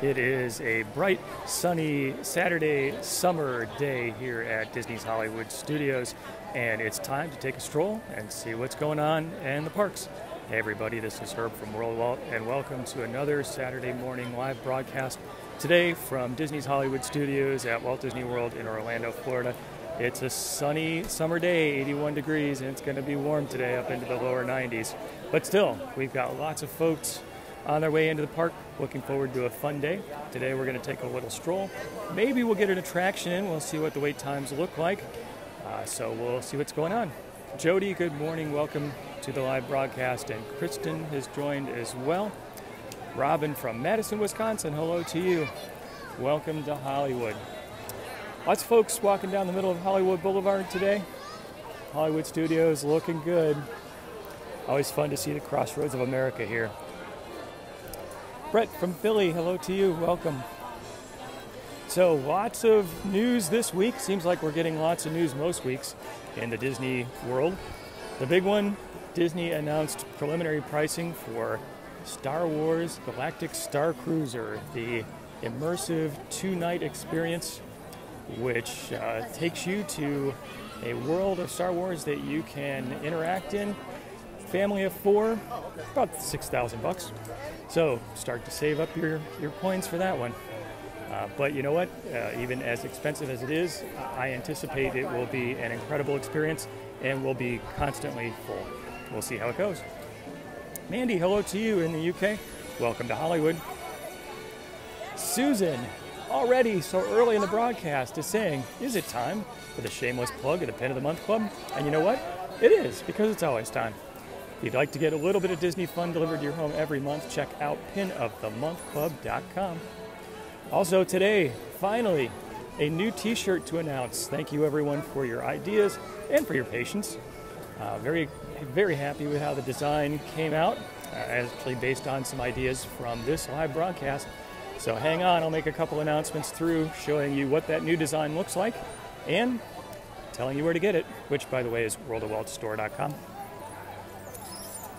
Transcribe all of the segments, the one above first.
It is a bright, sunny Saturday summer day here at Disney's Hollywood Studios, and it's time to take a stroll and see what's going on in the parks. Hey everybody, this is Herb from World of Walt, and welcome to another Saturday morning live broadcast today from Disney's Hollywood Studios at Walt Disney World in Orlando, Florida. It's a sunny summer day, 81 degrees, and it's going to be warm today up into the lower 90s. But still, we've got lots of folks on their way into the park. Looking forward to a fun day. Today we're going to take a little stroll. Maybe we'll get an attraction in. We'll see what the wait times look like. So we'll see what's going on. Jody, good morning. Welcome to the live broadcast. And Kristen has joined as well. Robin from Madison, Wisconsin, hello to you. Welcome to Hollywood. Lots of folks walking down the middle of Hollywood Boulevard today. Hollywood Studios looking good. Always fun to see the crossroads of America here. Brett from Philly, hello to you, welcome. So lots of news this week. Seems like we're getting lots of news most weeks in the Disney world. The big one, Disney announced preliminary pricing for Star Wars Galactic Star Cruiser, the immersive two-night experience which takes you to a world of Star Wars that you can interact in. Family of four, about $6,000. So start to save up your coins for that one. But you know what? Even as expensive as it is, I anticipate it will be an incredible experience and will be constantly full. We'll see how it goes. Mandy, hello to you in the UK. Welcome to Hollywood. Susan, already so early in the broadcast, is saying, is it time for the shameless plug of the Pin of the Month Club? And you know what? It is, because it's always time. If you'd like to get a little bit of Disney fun delivered to your home every month, check out pinofthemonthclub.com. Also today, finally, a new t-shirt to announce. Thank you everyone for your ideas and for your patience. Very, very happy with how the design came out, actually based on some ideas from this live broadcast. So hang on, I'll make a couple announcements through showing you what that new design looks like and telling you where to get it, which by the way is worldofwaltstore.com.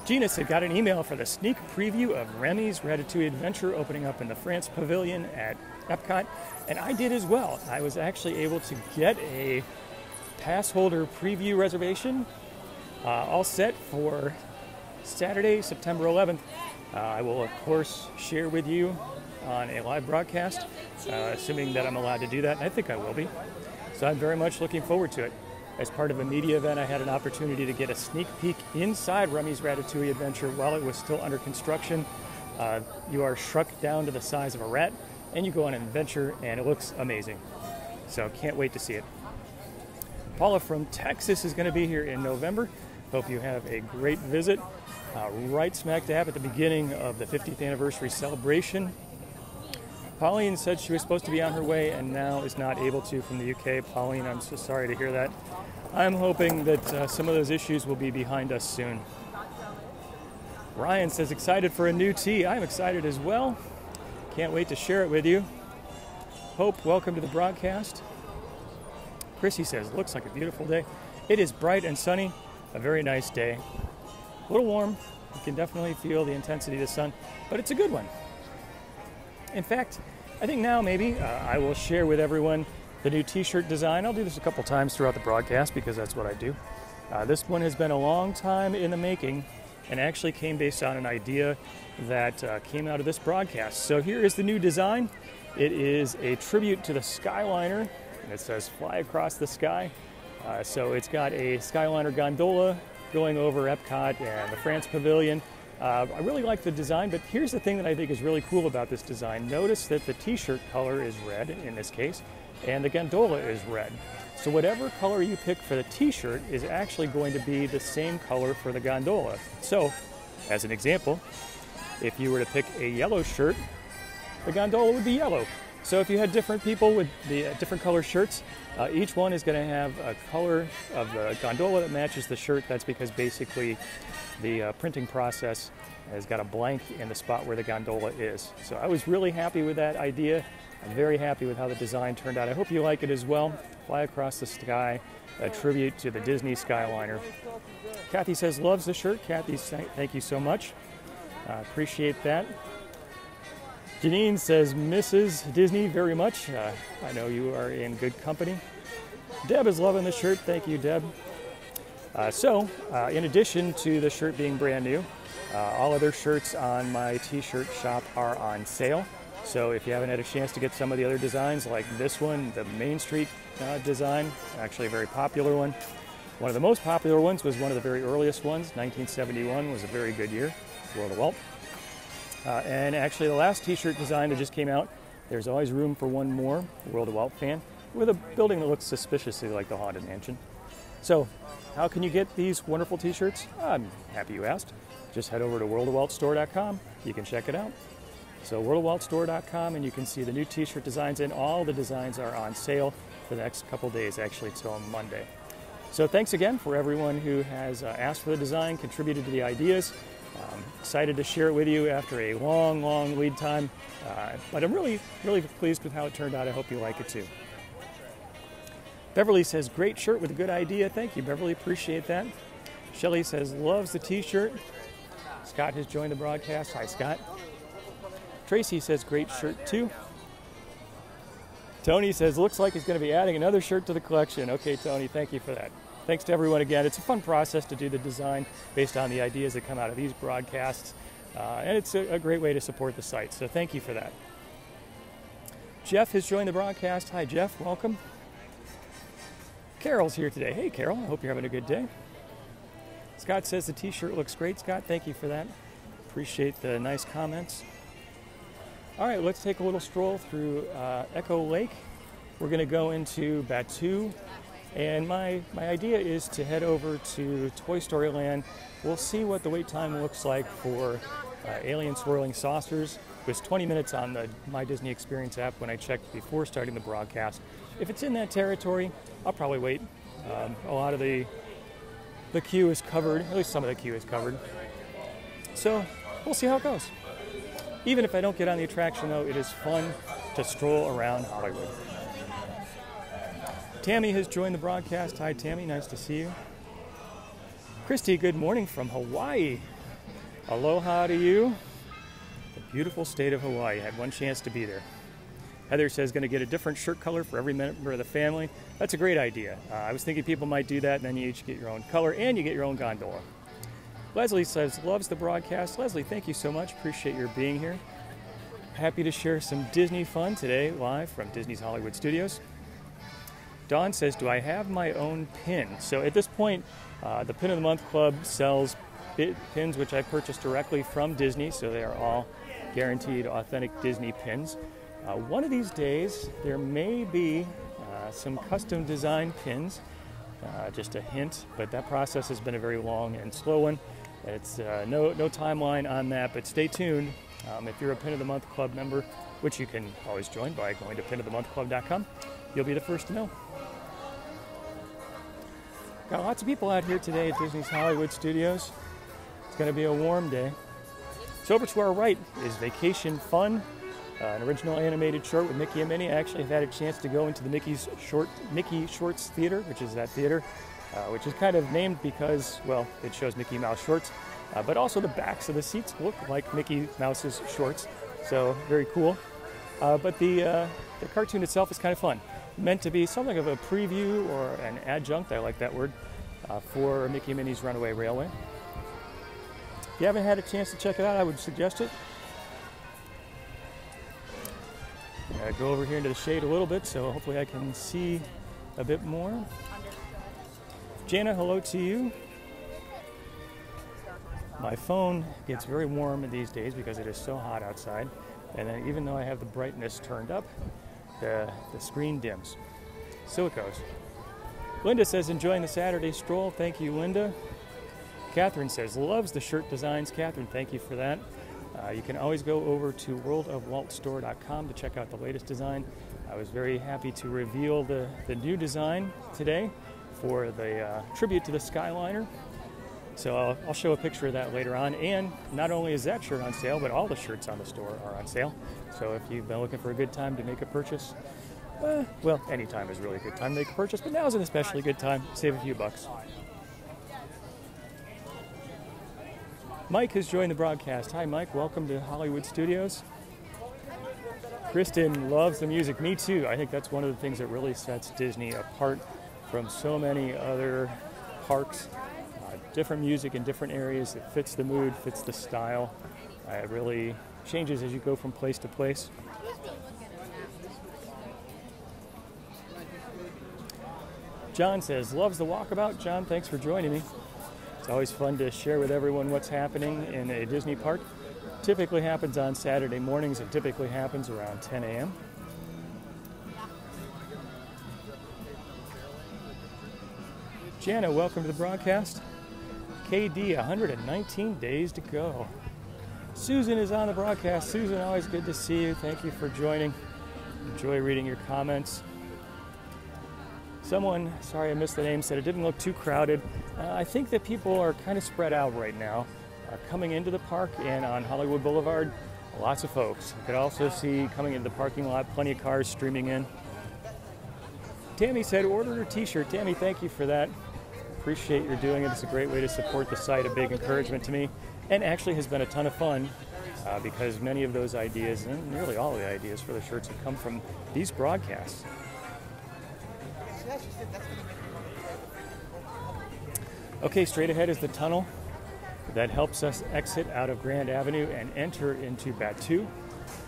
Gina said, got an email for the sneak preview of Remy's Ratatouille Adventure opening up in the France Pavilion at Epcot, and I did as well. I was actually able to get a pass holder preview reservation all set for Saturday, September 11th. I will, of course, share with you on a live broadcast, assuming that I'm allowed to do that, and I think I will be. So I'm very much looking forward to it. As part of a media event, I had an opportunity to get a sneak peek inside Remy's Ratatouille Adventure while it was still under construction. You are shrunk down to the size of a rat, and you go on an adventure, and it looks amazing. So can't wait to see it. Paula from Texas is going to be here in November. Hope you have a great visit. Right smack dab at the beginning of the 50th anniversary celebration. Pauline said she was supposed to be on her way and now is not able to from the UK. Pauline, I'm so sorry to hear that. I'm hoping that some of those issues will be behind us soon. Ryan says, excited for a new tea. I'm excited as well. Can't wait to share it with you. Hope, welcome to the broadcast. Chrissy says, looks like a beautiful day. It is bright and sunny, a very nice day. A little warm, you can definitely feel the intensity of the sun, but it's a good one. In fact, I think now maybe I will share with everyone the new t-shirt design. I'll do this a couple times throughout the broadcast because that's what I do. This one has been a long time in the making and actually came based on an idea that came out of this broadcast. So here is the new design. It is a tribute to the Skyliner, and it says fly across the sky. So it's got a Skyliner gondola going over Epcot and the France Pavilion. I really like the design, but here's the thing that I think is really cool about this design. Notice that the t-shirt color is red in this case, and the gondola is red. So whatever color you pick for the t-shirt is actually going to be the same color for the gondola. So, as an example, if you were to pick a yellow shirt, the gondola would be yellow. So if you had different people with the different color shirts, each one is going to have a color of the gondola that matches the shirt. That's because basically the printing process has got a blank in the spot where the gondola is. So I was really happy with that idea. I'm very happy with how the design turned out. I hope you like it as well. Fly across the sky, a tribute to the Disney Skyliner. Kathy says loves the shirt. Kathy, thank you so much. Appreciate that. Janine says, Mrs. Disney very much. I know you are in good company. Deb is loving the shirt. Thank you, Deb. In addition to the shirt being brand new, all other shirts on my t-shirt shop are on sale. So if you haven't had a chance to get some of the other designs like this one, the Main Street design, actually a very popular one. One of the most popular ones was one of the very earliest ones. 1971 was a very good year, World of Walt. And actually the last t-shirt design that just came out, there's always room for one more World of Walt fan with a building that looks suspiciously like the Haunted Mansion. So how can you get these wonderful t-shirts? I'm happy you asked. Just head over to worldofwaltstore.com. You can check it out. So worldofwaltstore.com, and you can see the new t-shirt designs, and all the designs are on sale for the next couple days, actually till Monday. So thanks again for everyone who has asked for the design, contributed to the ideas. Excited to share it with you after a long, long lead time. But I'm really, really pleased with how it turned out. I hope you like it too. Beverly says, great shirt with a good idea. Thank you, Beverly. Appreciate that. Shelly says, loves the t-shirt. Scott has joined the broadcast. Hi, Scott. Tracy says, great shirt too. Tony says, looks like he's going to be adding another shirt to the collection. Okay, Tony, thank you for that. Thanks to everyone again. It's a fun process to do the design based on the ideas that come out of these broadcasts. And it's a great way to support the site. So thank you for that. Jeff has joined the broadcast. Hi, Jeff. Welcome. Carol's here today. Hey, Carol. I hope you're having a good day. Scott says the t-shirt looks great. Scott, thank you for that. Appreciate the nice comments. All right, let's take a little stroll through Echo Lake. We're going to go into Batu, and my idea is to head over to Toy Story Land. We'll see what the wait time looks like for Alien Swirling Saucers. It was 20 minutes on the My Disney Experience app when I checked before starting the broadcast. If it's in that territory, I'll probably wait. A lot of the queue is covered, at least some of the queue is covered. So we'll see how it goes. Even if I don't get on the attraction though, it is fun to stroll around Hollywood. Tammy has joined the broadcast. Hi Tammy, nice to see you. Christy, good morning from Hawaii. Aloha to you. The beautiful state of Hawaii. I had one chance to be there. Heather says going to get a different shirt color for every member of the family. That's a great idea. I was thinking people might do that, and then you each get your own color and you get your own gondola. Leslie says, loves the broadcast. Leslie, thank you so much. Appreciate your being here. Happy to share some Disney fun today, live from Disney's Hollywood Studios. Dawn says, do I have my own pin? So at this point, the Pin of the Month Club sells pins which I purchased directly from Disney, so they are all guaranteed authentic Disney pins. One of these days, there may be some custom design pins, just a hint, but that process has been a very long and slow one. It's no timeline on that, but stay tuned. If you're a Pin of the Month Club member, which you can always join by going to pinofthemonthclub.com, you'll be the first to know. Got lots of people out here today at Disney's Hollywood Studios. It's going to be a warm day. So over to our right is Vacation Fun, an original animated short with Mickey and Minnie. I actually have had a chance to go into the Mickey Shorts Theater, which is that theater, which is kind of named because, well, it shows Mickey Mouse shorts, but also the backs of the seats look like Mickey Mouse's shorts, so very cool. But the cartoon itself is kind of fun. Meant to be something of a preview or an adjunct, I like that word, for Mickey and Minnie's Runaway Railway. If you haven't had a chance to check it out, I would suggest it. Go over here into the shade a little bit, so hopefully I can see a bit more. Jana, hello to you. My phone gets very warm these days because it is so hot outside, and then even though I have the brightness turned up, the screen dims. So it goes. Linda says, enjoying the Saturday stroll. Thank you, Linda. Catherine says, loves the shirt designs. Catherine, thank you for that. You can always go over to worldofwaltstore.com to check out the latest design. I was very happy to reveal the new design today for the tribute to the Skyliner. So I'll show a picture of that later on. And not only is that shirt on sale, but all the shirts on the store are on sale. So if you've been looking for a good time to make a purchase, well, any time is really a good time to make a purchase, but now is an especially good time. Save a few bucks. Mike has joined the broadcast. Hi, Mike. Welcome to Hollywood Studios. Kristen loves the music. Me too. I think that's one of the things that really sets Disney apart from so many other parks. Different music in different areas. It fits the mood, fits the style. It really changes as you go from place to place. John says, loves the walkabout. John, thanks for joining me. It's always fun to share with everyone what's happening in a Disney park. Typically happens on Saturday mornings and typically happens around 10 a.m. Jana, welcome to the broadcast. KD, 119 days to go. Susan is on the broadcast. Susan, always good to see you. Thank you for joining. Enjoy reading your comments. Someone, sorry I missed the name, said it didn't look too crowded. I think that people are kind of spread out right now. Coming into the park and on Hollywood Boulevard, lots of folks. You could also see coming into the parking lot, plenty of cars streaming in. Tammy said ordered her t-shirt. Tammy, thank you for that. Appreciate your doing it. It's a great way to support the site, a big encouragement to me, and actually has been a ton of fun because many of those ideas, and nearly all of the ideas for the shirts, have come from these broadcasts. Okay, straight ahead is the tunnel that helps us exit out of Grand Avenue and enter into Batuu.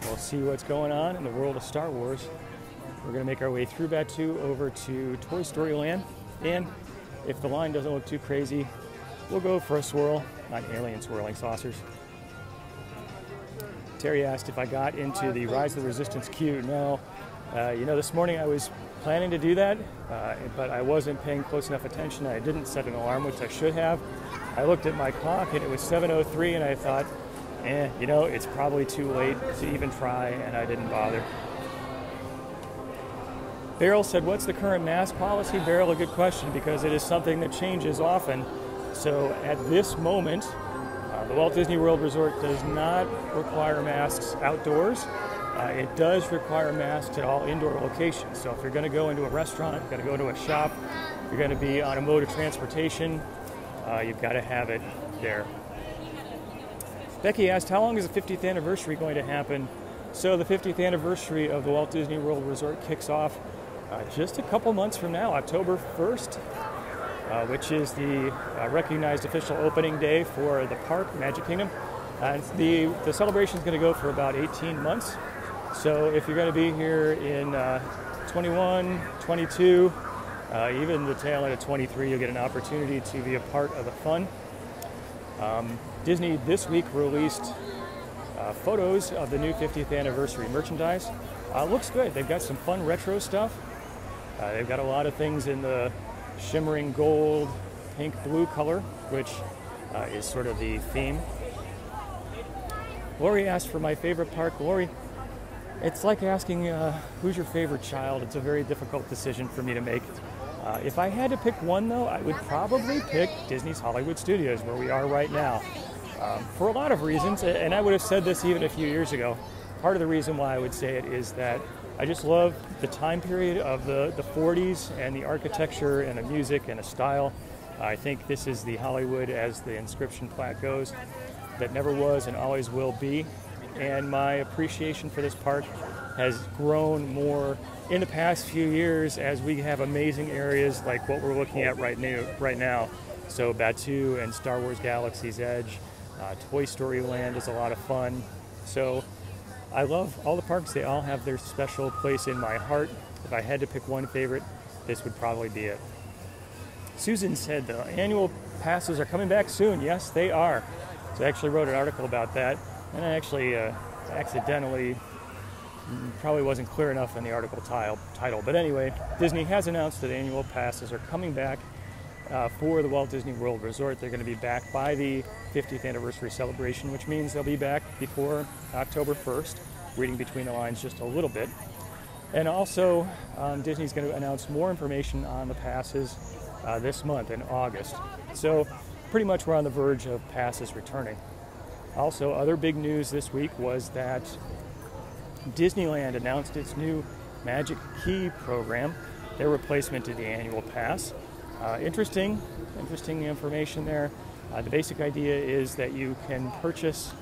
We'll see what's going on in the world of Star Wars. We're going to make our way through Batuu over to Toy Story Land, and if the line doesn't look too crazy, we'll go for a swirl on alien swirling saucers. Terry asked if I got into the Rise of the Resistance queue. No. This morning I was planning to do that, but I wasn't paying close enough attention. I didn't set an alarm, which I should have. I looked at my clock and it was 7:03, and I thought, it's probably too late to even try, and I didn't bother. Beryl said, what's the current mask policy? Beryl, a good question, because it is something that changes often. So at this moment, the Walt Disney World Resort does not require masks outdoors. It does require masks at all indoor locations. So if you're going to go into a restaurant, you're going to go to a shop, you're going to be on a mode of transportation, you've got to have it there. Becky asked, how long is the 50th anniversary going to happen? So the 50th anniversary of the Walt Disney World Resort kicks off just a couple months from now, October 1st, which is the recognized official opening day for the park, Magic Kingdom. The celebration is going to go for about 18 months. So if you're going to be here in 21, 22, even the tail end of 23, you'll get an opportunity to be a part of the fun. Disney this week released photos of the new 50th anniversary merchandise. Looks good. They've got some fun retro stuff. They've got a lot of things in the shimmering gold, pink, blue color, which is sort of the theme. Lori asked for my favorite park. Lori, it's like asking who's your favorite child. It's a very difficult decision for me to make. If I had to pick one, though, I would probably pick Disney's Hollywood Studios, where we are right now, for a lot of reasons. And I would have said this even a few years ago. Part of the reason why I would say it is that I just love the time period of the 40s and the architecture and the music and the style. I think this is the Hollywood, as the inscription plaque goes, that never was and always will be. And my appreciation for this park has grown more in the past few years as we have amazing areas like what we're looking at right now. So Batuu and Star Wars Galaxy's Edge, Toy Story Land is a lot of fun. So I love all the parks. They all have their special place in my heart. If I had to pick one favorite, this would probably be it. Susan said the annual passes are coming back soon. Yes, they are. So I actually wrote an article about that, and I actually accidentally probably wasn't clear enough in the article title. But anyway, Disney has announced that annual passes are coming back for the Walt Disney World Resort. They're going to be back by the 50th anniversary celebration, which means they'll be back before October 1st, reading between the lines just a little bit. And also, Disney's going to announce more information on the passes this month in August. So pretty much we're on the verge of passes returning. Also, other big news this week was that Disneyland announced its new Magic Key program, their replacement to the annual pass. Interesting information there. The basic idea is that you can purchase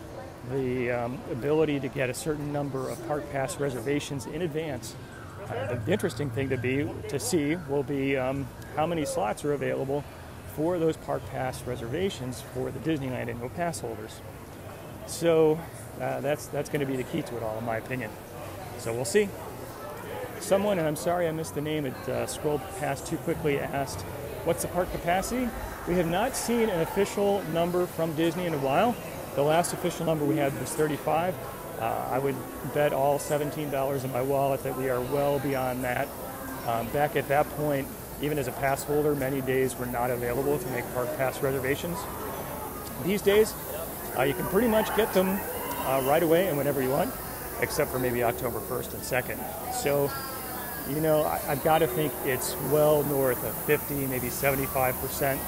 the ability to get a certain number of park pass reservations in advance. The interesting thing to see will be how many slots are available for those park pass reservations for the Disneyland annual pass holders. So that's going to be the key to it all, in my opinion. So we'll see. Someone, and I'm sorry I missed the name, it scrolled past too quickly, asked, what's the park capacity? We have not seen an official number from Disney in a while. The last official number we had was 35. I would bet all $17 in my wallet that we are well beyond that. Back at that point, even as a pass holder, many days were not available to make park pass reservations. These days, you can pretty much get them right away and whenever you want, except for maybe October 1st and 2nd. So, you know, I've got to think it's well north of 50, maybe 75%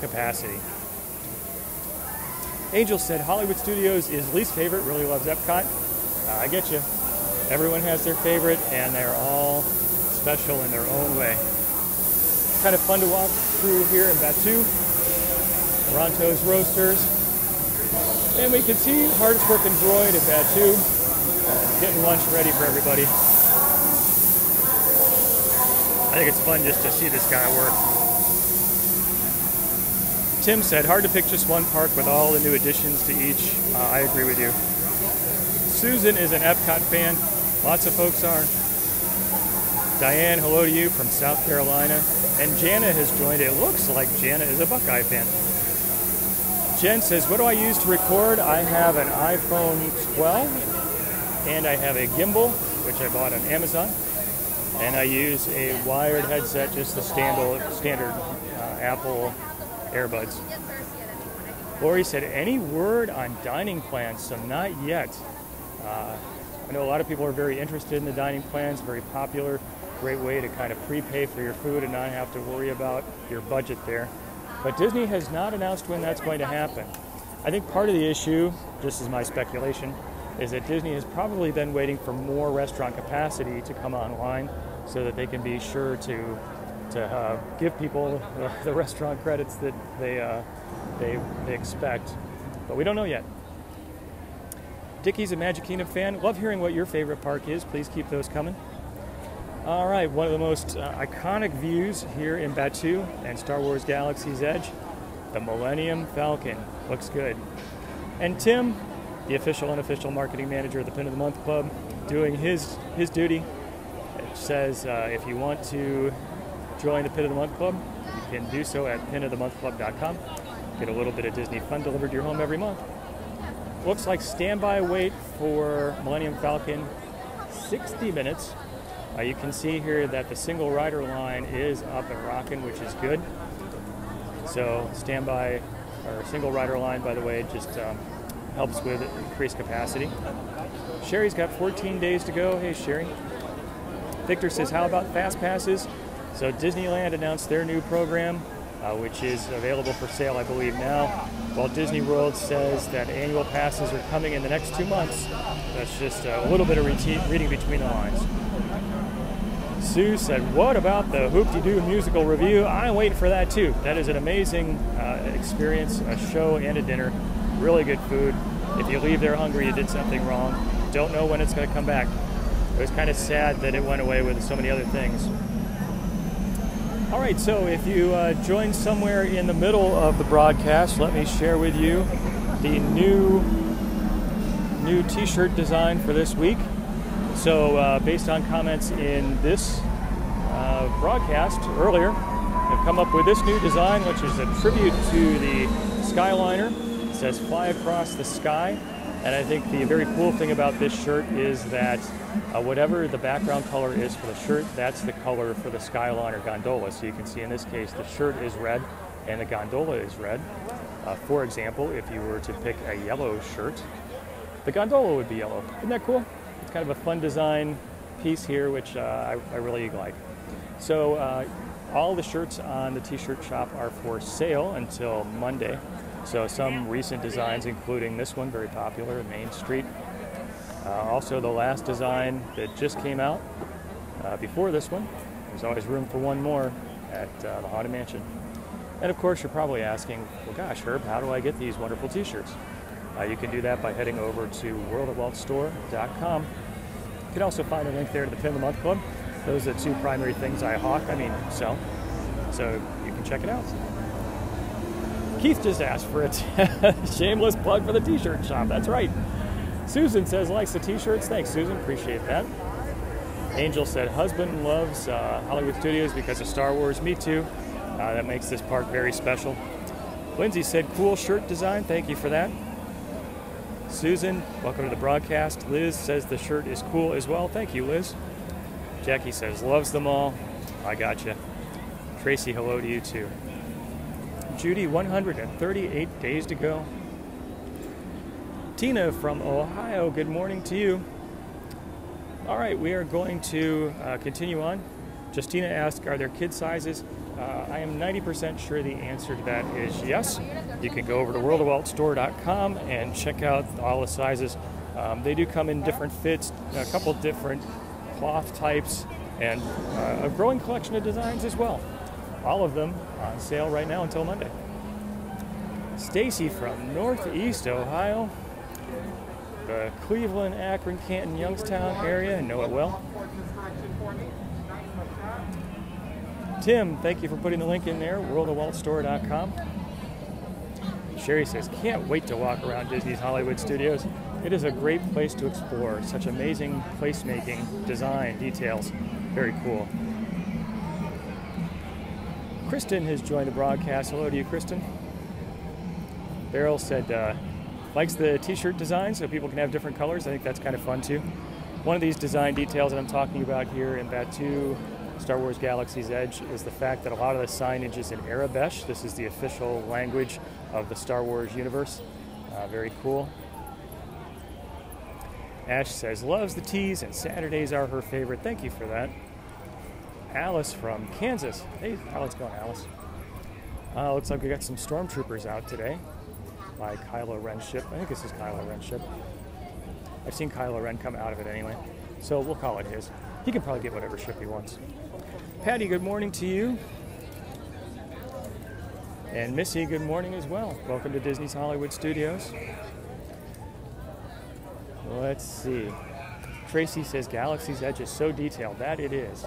capacity. Angel said Hollywood Studios is least favorite, really loves Epcot. I get you. Everyone has their favorite, and they're all special in their own way. Kind of fun to walk through here in Batu. Toronto's Roasters. And we can see hardest working droid at Batu getting lunch ready for everybody. I think it's fun just to see this guy work. Tim said, hard to pick just one park with all the new additions to each. I agree with you. Susan is an Epcot fan. Lots of folks are. Diane, hello to you from South Carolina. And Jana has joined. It looks like Jana is a Buckeye fan. Jen says, what do I use to record? I have an iPhone 12, and I have a gimbal, which I bought on Amazon. And I use a wired headset, just the standard Apple earbuds. Lori said, any word on dining plans? So not yet. I know a lot of people are very interested in the dining plans, very popular, great way to kind of prepay for your food and not have to worry about your budget there. But Disney has not announced when that's going to happen. I think part of the issue, just as my speculation, is that Disney has probably been waiting for more restaurant capacity to come online so that they can be sure to give people the restaurant credits that they expect. But we don't know yet. Dickie's a Magic Kingdom fan. Love hearing what your favorite park is. Please keep those coming. All right, one of the most iconic views here in Batu and Star Wars Galaxy's Edge, the Millennium Falcon. Looks good. And Tim, the official and unofficial marketing manager of the Pin of the Month Club, doing his duty. It says if you want to join the Pin of the Month Club, you can do so at pinofthemonthclub.com. Get a little bit of Disney fun delivered to your home every month. Looks like standby wait for Millennium Falcon, 60 minutes. You can see here that the single rider line is up and rocking, which is good. So standby or single rider line, by the way, just helps with increased capacity. Sherry's got 14 days to go. Hey, Sherry. Victor says, how about fast passes? So Disneyland announced their new program, which is available for sale, I believe, now. While Disney World says that annual passes are coming in the next 2 months. That's just a little bit of reading between the lines. Sue said, what about the Hoop-de-Doo musical review? I'm waiting for that too. That is an amazing experience, a show and a dinner. Really good food. If you leave there hungry, you did something wrong. Don't know when it's going to come back. It was kind of sad that it went away with so many other things. All right, so if you joined somewhere in the middle of the broadcast, let me share with you the new t-shirt design for this week. So based on comments in this broadcast earlier, I've come up with this new design, which is a tribute to the Skyliner. It says fly across the sky. And I think the very cool thing about this shirt is that whatever the background color is for the shirt, that's the color for the Skyliner gondola. So you can see in this case, the shirt is red and the gondola is red. For example, if you were to pick a yellow shirt, the gondola would be yellow. Isn't that cool? It's kind of a fun design piece here, which I really like. So all the shirts on the t-shirt shop are for sale until Monday. So some recent designs, including this one, very popular, Main Street. Also the last design that just came out before this one. There's always room for one more at the Haunted Mansion. And of course, you're probably asking, well, gosh, Herb, how do I get these wonderful t-shirts? You can do that by heading over to worldofwaltstore.com. You can also find a link there to the Pin of the Month Club. Those are the two primary things I sell. So you can check it out. Keith just asked for it. Shameless plug for the t-shirt shop. That's right. Susan says likes the t-shirts. Thanks, Susan. Appreciate that. Angel said husband loves Hollywood Studios because of Star Wars. Me too. That makes this park very special. Lindsay said cool shirt design. Thank you for that. Susan, welcome to the broadcast. Liz says the shirt is cool as well. Thank you, Liz. Jackie says loves them all. I gotcha. Tracy, hello to you too. Judy, 138 days to go. Tina from Ohio, good morning to you. All right, we are going to continue on. Justina asked, are there kid sizes? I am 90% sure the answer to that is yes. You can go over to worldofwaltstore.com and check out all the sizes. They do come in different fits, a couple different cloth types, and a growing collection of designs as well. All of them on sale right now until Monday. Stacy from Northeast Ohio, the Cleveland, Akron, Canton, Youngstown area. I know it well. Tim, thank you for putting the link in there, worldofwaltstore.com. Sherry says, can't wait to walk around Disney's Hollywood Studios. It is a great place to explore. Such amazing placemaking, design, details. Very cool. Kristen has joined the broadcast. Hello to you, Kristen. Beryl said, likes the t-shirt design so people can have different colors. I think that's kind of fun too. One of these design details that I'm talking about here in Batuu, Star Wars Galaxy's Edge, is the fact that a lot of the signage is in Arabesh. This is the official language of the Star Wars universe. Very cool. Ash says, loves the tees and Saturdays are her favorite. Thank you for that. Alice from Kansas. Hey, how's it going, Alice? Looks like we got some stormtroopers out today by Kylo Ren's ship. I think this is Kylo Ren's ship. I've seen Kylo Ren come out of it anyway, so we'll call it his. He can probably get whatever ship he wants. Patty, good morning to you. And Missy, good morning as well. Welcome to Disney's Hollywood Studios. Let's see. Tracy says Galaxy's Edge is so detailed. That it is.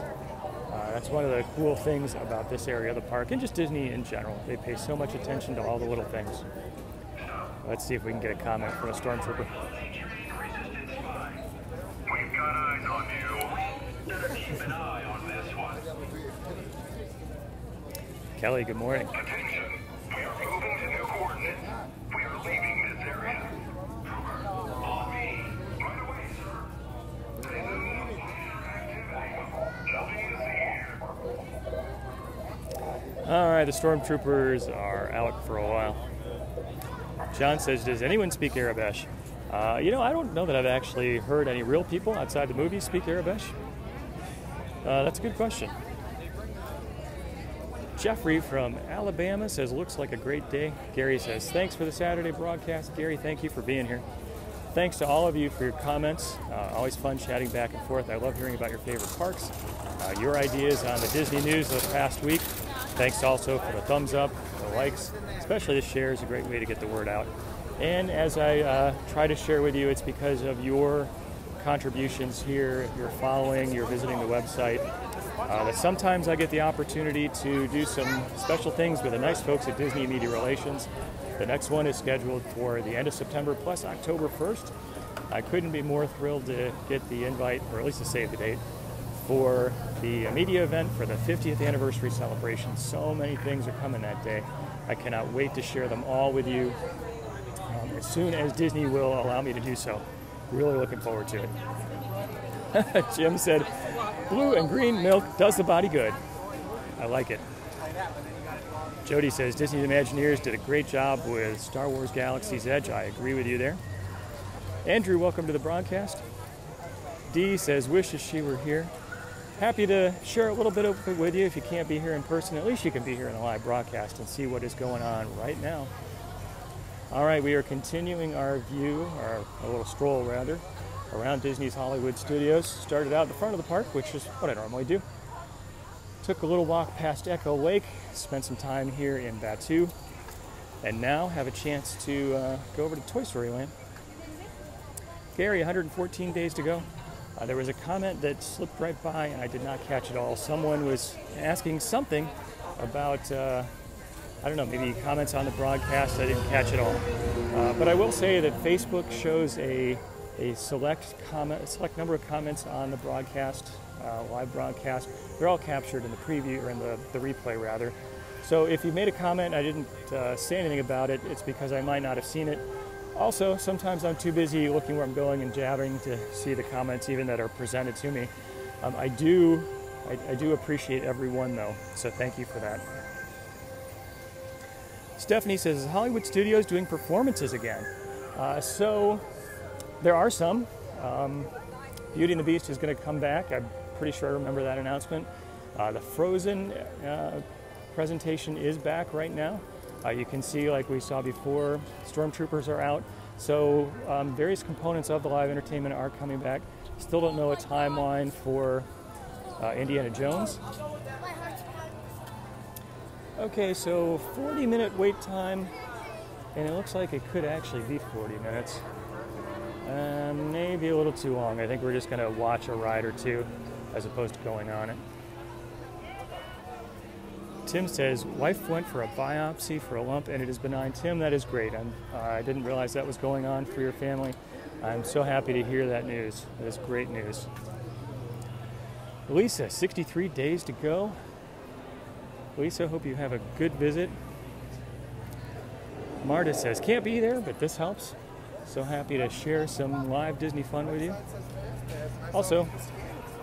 That's one of the cool things about this area of the park, and just Disney in general. They pay so much attention to all the little things. Let's see if we can get a comment from a stormtrooper. We've got eyes on you. Better keep an eye on this one. Kelly, good morning. Attention. We are moving to new coordinates. We are leaving this area. On me. Right away, sir. Nothing to see here. All right, the stormtroopers are out for a while. John says, does anyone speak Arabesh? I don't know that I've actually heard any real people outside the movies speak Arabesh. That's a good question. Jeffrey from Alabama says, looks like a great day. Gary says, thanks for the Saturday broadcast. Gary, thank you for being here. Thanks to all of you for your comments. Always fun chatting back and forth. I love hearing about your favorite parks, your ideas on the Disney news this past week. Thanks also for the thumbs up, the likes, especially the shares, a great way to get the word out. And as I try to share with you, it's because of your contributions here, your following, your visiting the website, that sometimes I get the opportunity to do some special things with the nice folks at Disney Media Relations. The next one is scheduled for the end of September plus October 1st. I couldn't be more thrilled to get the invite, or at least to save the date, for the media event for the 50th anniversary celebration. So many things are coming that day. I cannot wait to share them all with you as soon as Disney will allow me to do so. Really looking forward to it. Jim said, blue and green milk does the body good. I like it. Jody says, Disney's Imagineers did a great job with Star Wars Galaxy's Edge. I agree with you there. Andrew, welcome to the broadcast. Dee says, wishes she were here. Happy to share a little bit of it with you. If you can't be here in person, at least you can be here in the live broadcast and see what is going on right now. All right, we are continuing our view, or a little stroll rather, around Disney's Hollywood Studios. Started out at the front of the park, which is what I normally do. Took a little walk past Echo Lake, spent some time here in Batuu, and now have a chance to go over to Toy Story Land. Gary, 114 days to go. There was a comment that slipped right by and I did not catch it all. Someone was asking something about, I don't know, maybe comments on the broadcast. I didn't catch it all. But I will say that Facebook shows a select number of comments on the broadcast, live broadcast. They're all captured in the preview, or in the replay rather. So if you made a comment and I didn't say anything about it, it's because I might not have seen it. Also, sometimes I'm too busy looking where I'm going and jabbering to see the comments even that are presented to me. I do appreciate everyone though, so thank you for that. Stephanie says, is Hollywood Studios doing performances again? So there are some. Beauty and the Beast is going to come back. I'm pretty sure I remember that announcement. The Frozen presentation is back right now. You can see, like we saw before, Stormtroopers are out. So various components of the live entertainment are coming back. Still don't know a timeline for Indiana Jones. Okay, so 40-minute wait time, and it looks like it could actually be 40 minutes. Maybe a little too long. I think we're just going to watch a ride or two as opposed to going on it. Tim says, wife went for a biopsy for a lump and it is benign. Tim, that is great. I didn't realize that was going on for your family. I'm so happy to hear that news. That is great news. Lisa, 63 days to go. Lisa, hope you have a good visit. Marta says, can't be there, but this helps. So happy to share some live Disney fun with you. Also,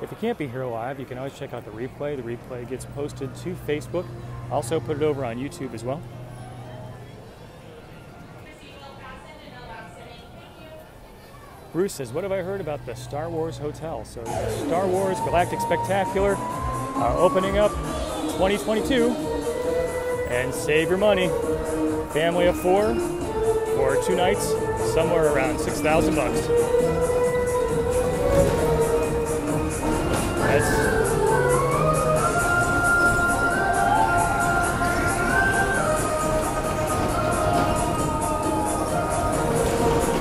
if you can't be here live, you can always check out the replay. The replay gets posted to Facebook. Also put it over on YouTube as well. Bruce says, what have I heard about the Star Wars Hotel? So the Star Wars Galactic Spectacular opening up 2022. And save your money. Family of 4 for 2 nights, somewhere around $6,000.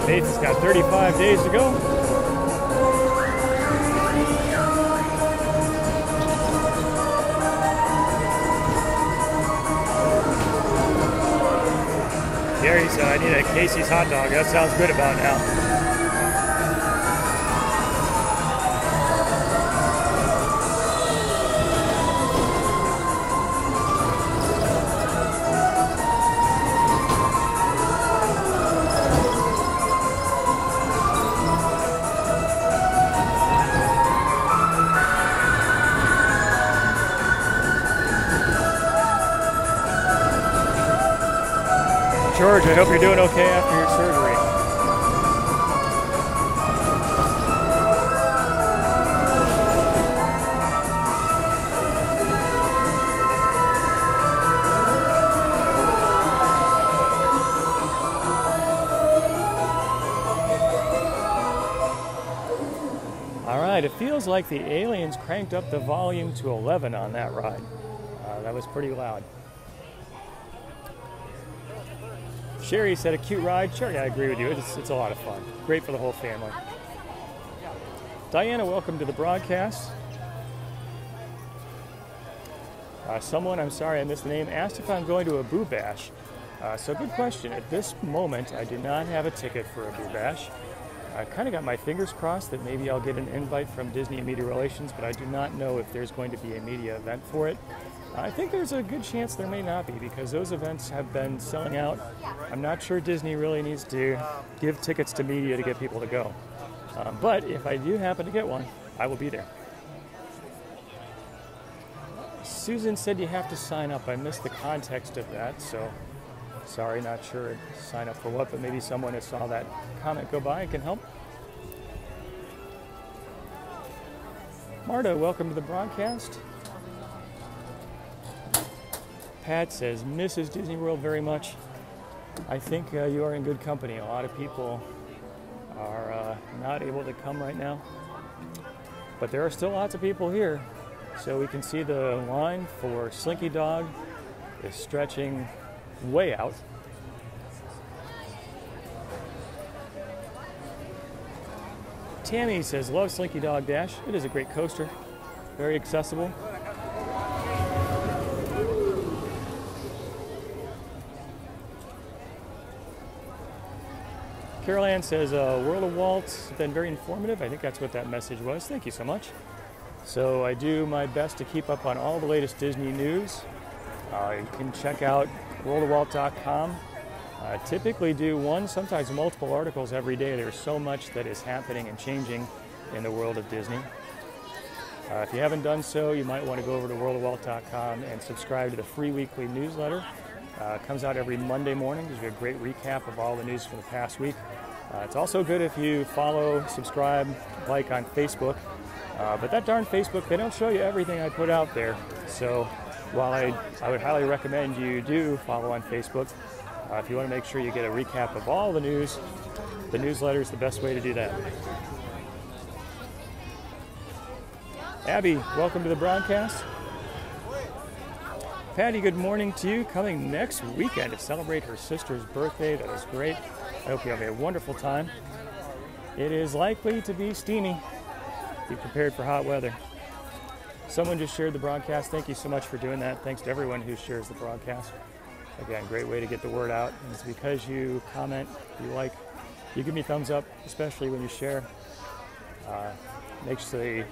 Faith has got 35 days to go. Gary said, I need a Casey's hot dog. That sounds good about now. George, I hope you're doing okay after your surgery. All right, it feels like the aliens cranked up the volume to 11 on that ride. That was pretty loud. Sherry said a cute ride. Sherry, I agree with you. It's a lot of fun. Great for the whole family. Diana, welcome to the broadcast. Someone, I'm sorry I missed the name, asked if I'm going to a Boo Bash. So good question. At this moment, I do not have a ticket for a Boo Bash. I kind of got my fingers crossed that maybe I'll get an invite from Disney Media Relations, but I do not know if there's going to be a media event for it. I think there's a good chance there may not be because those events have been selling out. I'm not sure Disney really needs to give tickets to media to get people to go. But if I do happen to get one, I will be there. Susan said you have to sign up. I missed the context of that, so sorry, not sure sign up for what, but maybe someone who saw that comment go by and can help. Marta, welcome to the broadcast. Pat says, Mrs. Disney World very much. I think you are in good company. A lot of people are not able to come right now. But there are still lots of people here. So we can see the line for Slinky Dog is stretching way out. Tammy says, love Slinky Dog Dash. It is a great coaster, very accessible. Carol Ann says, World of Walt's been very informative. I think that's what that message was. Thank you so much. So I do my best to keep up on all the latest Disney news. You can check out worldofwalt.com. Typically do one, sometimes multiple articles every day. There's so much that is happening and changing in the world of Disney. If you haven't done so, you might want to go over to worldofwalt.com and subscribe to the free weekly newsletter. It comes out every Monday morning. Gives you a great recap of all the news for the past week. It's also good if you follow, subscribe, like on Facebook. But that darn Facebook, they don't show you everything I put out there. So while I would highly recommend you do follow on Facebook, if you want to make sure you get a recap of all the news, the newsletter is the best way to do that. Abby, welcome to the broadcast. Patty, good morning to you. Coming next weekend to celebrate her sister's birthday. That is great. I hope you have a wonderful time. It is likely to be steamy. Be prepared for hot weather. Someone just shared the broadcast. Thank you so much for doing that. Thanks to everyone who shares the broadcast. Again, great way to get the word out. And it's because you comment, you like, you give me thumbs up, especially when you share. Makes the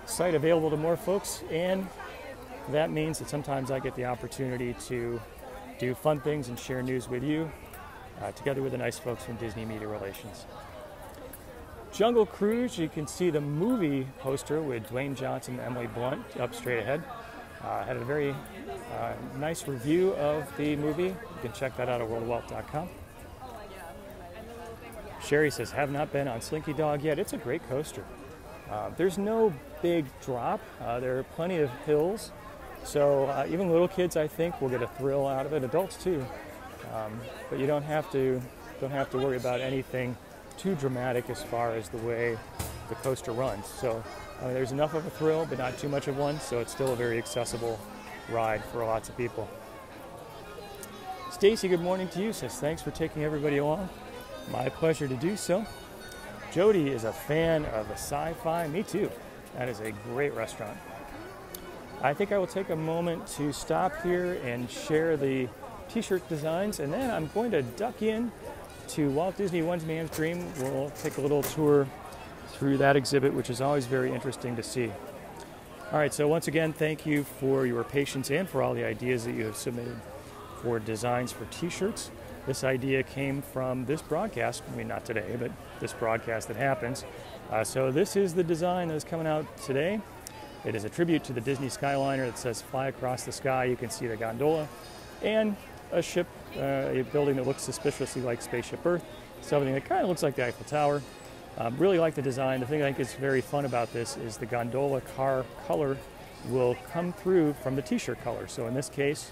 site available to more folks, and that means that sometimes I get the opportunity to do fun things and share news with you, together with the nice folks from Disney Media Relations. Jungle Cruise, you can see the movie poster with Dwayne Johnson and Emily Blunt up straight ahead. Had a very nice review of the movie. You can check that out at worldofwalt.com. Sherry says, have not been on Slinky Dog yet. It's a great coaster. There's no big drop. There are plenty of hills. So even little kids, I think, will get a thrill out of it. Adults too. But you don't have to worry about anything too dramatic as far as the way the coaster runs. So there's enough of a thrill, but not too much of one. So it's still a very accessible ride for lots of people. Stacy, good morning to you. Says thanks for taking everybody along. My pleasure to do so. Jody is a fan of the sci-fi. Me too. That is a great restaurant. I think I will take a moment to stop here and share the t-shirt designs, and then I'm going to duck in to Walt Disney One Man's Dream. We'll take a little tour through that exhibit, which is always very interesting to see. All right, so once again, thank you for your patience and for all the ideas that you have submitted for designs for t-shirts. This idea came from this broadcast, I mean not today, but this broadcast that happens. So this is the design that is coming out today. It is a tribute to the Disney Skyliner that says fly across the sky. You can see the gondola and a ship, a building that looks suspiciously like Spaceship Earth, something that kind of looks like the Eiffel Tower. Really like the design. The thing I think is very fun about this is the gondola car color will come through from the t-shirt color. So in this case,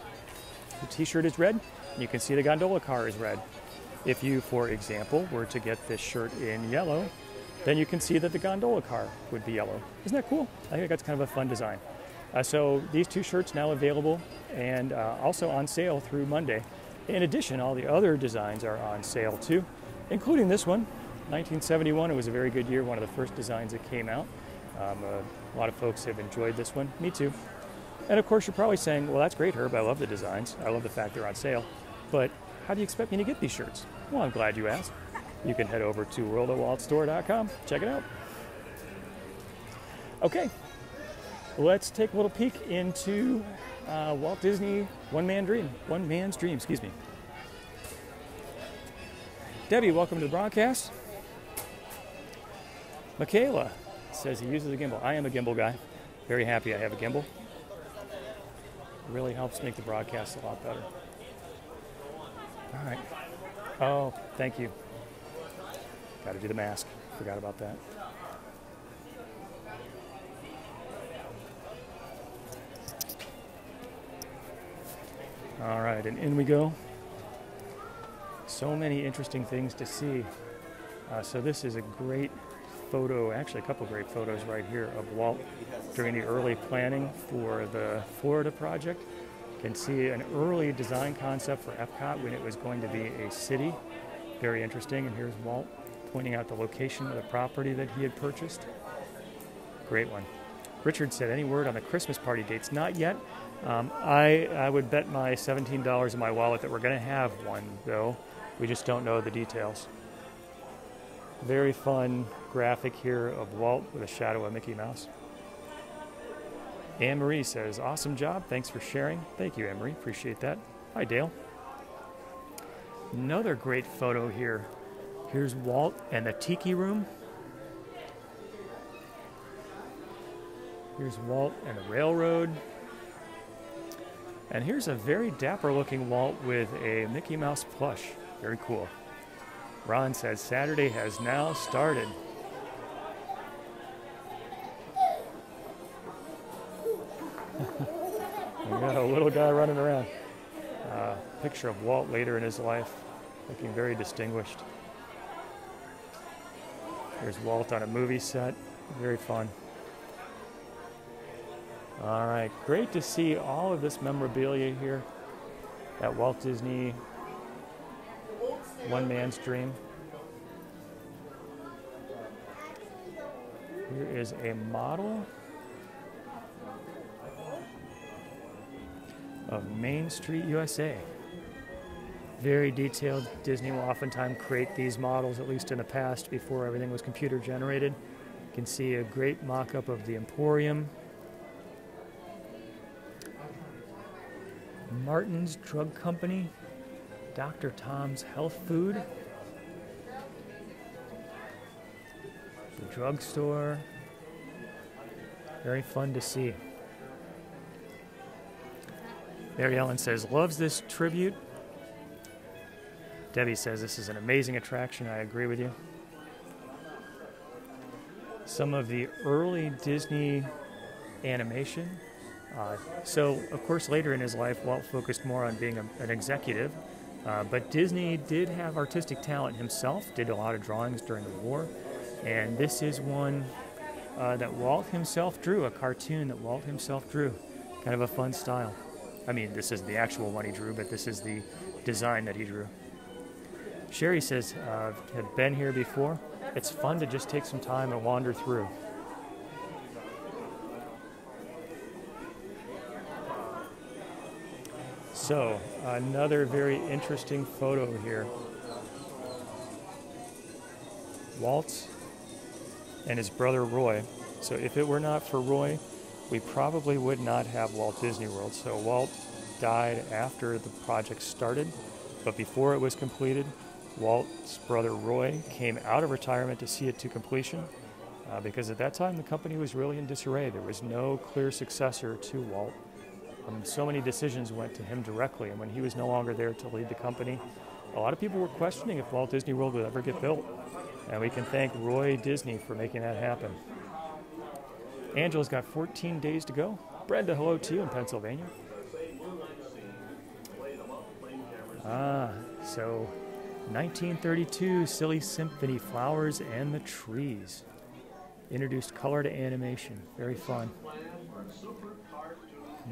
the t-shirt is red, and you can see the gondola car is red. If you, for example, were to get this shirt in yellow, then you can see that the gondola car would be yellow. Isn't that cool? I think that's kind of a fun design. So these two shirts now available and also on sale through Monday. In addition, all the other designs are on sale too, including this one, 1971. It was a very good year, one of the first designs that came out. A lot of folks have enjoyed this one, me too. And of course, you're probably saying, well, that's great, Herb. I love the designs. I love the fact they're on sale. But how do you expect me to get these shirts? Well, I'm glad you asked. You can head over to worldofwaltstore.com. Check it out. Okay, let's take a little peek into Walt Disney One Man's Dream, excuse me. Debbie, welcome to the broadcast. Michaela says he uses a gimbal. I am a gimbal guy. Very happy I have a gimbal. It really helps make the broadcast a lot better. All right. Oh, thank you. Got to do the mask. Forgot about that. All right, and in we go. So many interesting things to see. So this is a great photo, actually a couple great photos right here of Walt during the early planning for the Florida project. You can see an early design concept for Epcot when it was going to be a city. Very interesting, and here's Walt pointing out the location of the property that he had purchased. Great one. Richard said, any word on the Christmas party dates? Not yet. I would bet my $17 in my wallet that we're going to have one, though. We just don't know the details. Very fun graphic here of Walt with a shadow of Mickey Mouse. Anne-Marie says, awesome job. Thanks for sharing. Thank you, Anne-Marie. Appreciate that. Hi, Dale. Another great photo here. Here's Walt and the Tiki Room. Here's Walt and the railroad. And here's a very dapper looking Walt with a Mickey Mouse plush. Very cool. Ron says, Saturday has now started. We got a little guy running around. Picture of Walt later in his life, looking very distinguished. Here's Walt on a movie set. Very fun. All right, great to see all of this memorabilia here at Walt Disney One Man's Dream. Here is a model of Main Street, USA. Very detailed. Disney will oftentimes create these models, at least in the past, before everything was computer generated. You can see a great mock-up of the Emporium. Martin's Drug Company, Dr. Tom's Health Food, the drugstore. Very fun to see. Mary Ellen says, loves this tribute. Debbie says, this is an amazing attraction. I agree with you. Some of the early Disney animation. So, of course, later in his life, Walt focused more on being an executive. But Disney did have artistic talent himself, did a lot of drawings during the war. And this is one that Walt himself drew, a cartoon that Walt himself drew. Kind of a fun style. I mean, this is the actual one he drew, but this is the design that he drew. Sherry says, had been here before. It's fun to just take some time and wander through. So, another very interesting photo here. Walt and his brother Roy. So if it were not for Roy, we probably would not have Walt Disney World. So Walt died after the project started, but before it was completed, Walt's brother Roy came out of retirement to see it to completion because at that time the company was really in disarray. There was no clear successor to Walt. So many decisions went to him directly, and when he was no longer there to lead the company, a lot of people were questioning if Walt Disney World would ever get built. And we can thank Roy Disney for making that happen. Angela's got 14 days to go. Brenda, hello to you in Pennsylvania. So 1932, Silly Symphony, Flowers and the Trees. Introduced color to animation. Very fun.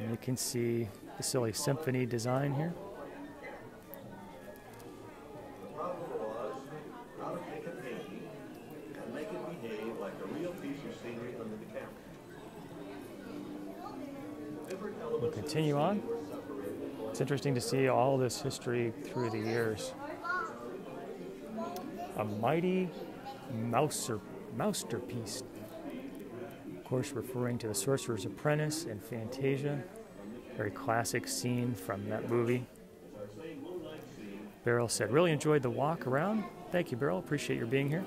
And you can see the Silly Symphony design here. We'll continue on. It's interesting to see all this history through the years. A mighty mousterpiece. Of course, referring to The Sorcerer's Apprentice and Fantasia. Very classic scene from that movie. Beryl said, really enjoyed the walk around. Thank you, Beryl. Appreciate your being here.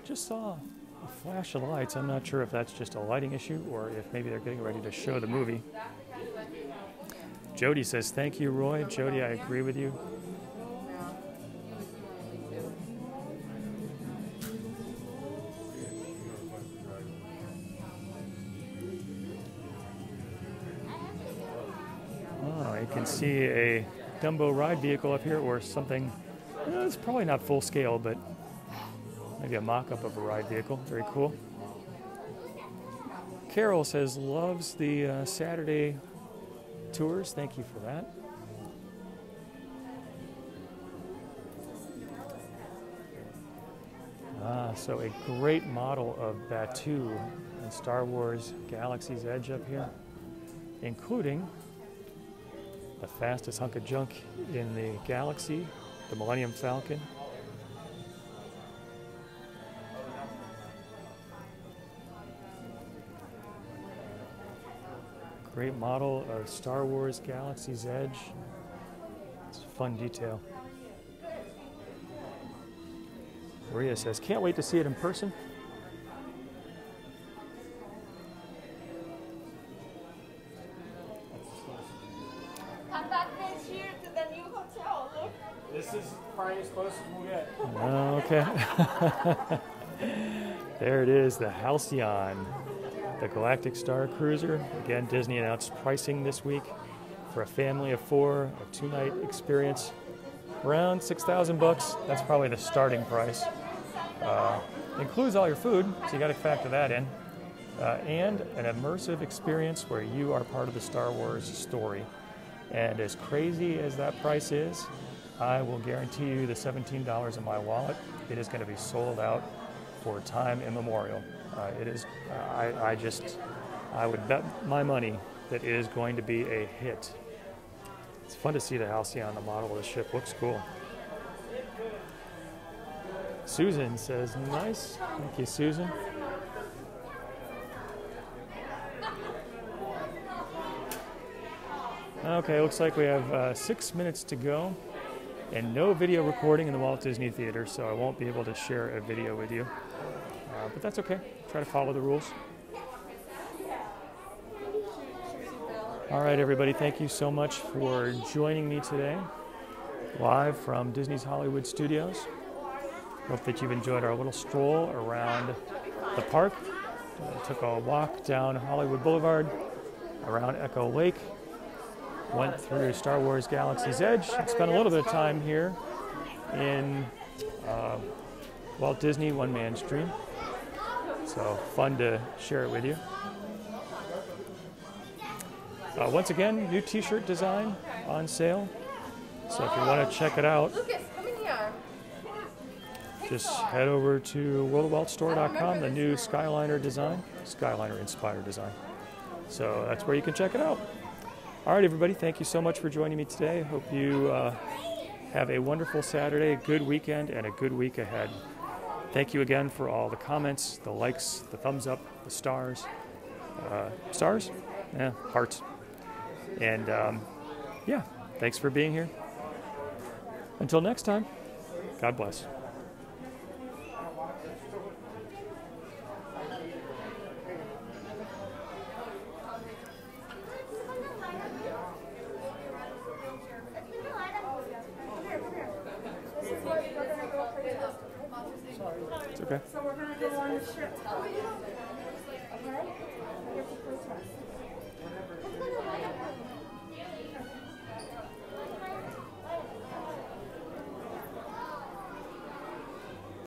Just saw a flash of lights. I'm not sure if that's just a lighting issue or if maybe they're getting ready to show the movie. Jody says, thank you, Roy. Jody, I agree with you. Oh, you can see a Dumbo ride vehicle up here or something. It's probably not full scale, but maybe a mock-up of a ride vehicle. Very cool. Carol says, loves the Saturday tours. Thank you for that. So a great model of Batuu in Star Wars Galaxy's Edge up here, including the fastest hunk of junk in the galaxy, the Millennium Falcon. Great model of Star Wars Galaxy's Edge. It's a fun detail. Maria says, can't wait to see it in person. Come back this year to the new hotel. Look. This is probably as close as we'll get. Okay. There it is, the Halcyon, the Galactic Star Cruiser. Again, Disney announced pricing this week for a family of 4, a 2-night experience. Around $6,000. That's probably the starting price. Includes all your food, so you got to factor that in. And an immersive experience where you are part of the Star Wars story. And as crazy as that price is, I will guarantee you the $17 in my wallet, it is going to be sold out for time immemorial. It is. I would bet my money that it is going to be a hit. It's fun to see the Halcyon, the model of the ship. Looks cool. Susan says, nice. Thank you, Susan. Okay, looks like we have 6 minutes to go and no video recording in the Walt Disney Theater, so I won't be able to share a video with you. But that's okay. Try to follow the rules. All right, everybody, thank you so much for joining me today, live from Disney's Hollywood Studios. Hope that you've enjoyed our little stroll around the park. Took a walk down Hollywood Boulevard, around Echo Lake, went through Star Wars Galaxy's Edge, and spent a little bit of time here in Walt Disney One Man's Dream. So fun to share it with you. Once again, new t-shirt design on sale. So if you want to check it out, Lucas, come in here. just head over to worldofwaltstore.com, the new Skyliner design, Skyliner inspired design. So that's where you can check it out. All right, everybody, thank you so much for joining me today. Hope you have a wonderful Saturday, a good weekend, and a good week ahead. Thank you again for all the comments, the likes, the thumbs up, the stars. Stars? Yeah, hearts. And yeah, thanks for being here. Until next time, God bless. It's okay. So we're going to go on the ship. Okay?